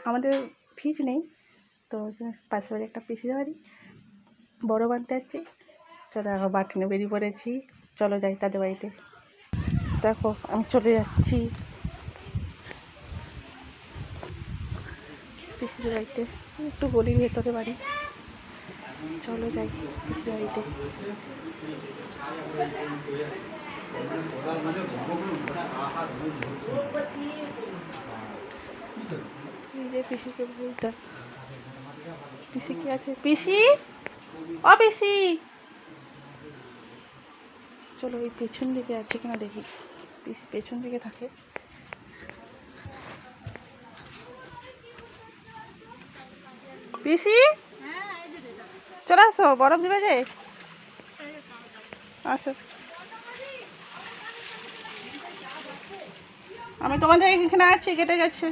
আমাদের ফ্রিজ নেই, তো পাশের বাড়ি একটা পিসির বাড়ি বড় বানতে যাচ্ছি। চলো এখন বাটি নিয়ে বেরিয়ে পড়েছি, চলো যাই তাদের বাড়িতে। দেখো আমি চলে যাচ্ছি পিসির বাড়িতে, একটু গলির ভেতরে বাড়ি। চলো যাই পিসির বাড়িতে। এই যে পিসিকে বলটা, পিসি কি আছে? পিসি, ও পিসি, চলো এই পেছন দিকে আছে কিনা দেখি। পিসি পেছন দিকে থাকে। পিসি চলে আসো, বরফ দিবে যে, আসো। আমি তোমাদের এখানে আছি, কেটে গেছে।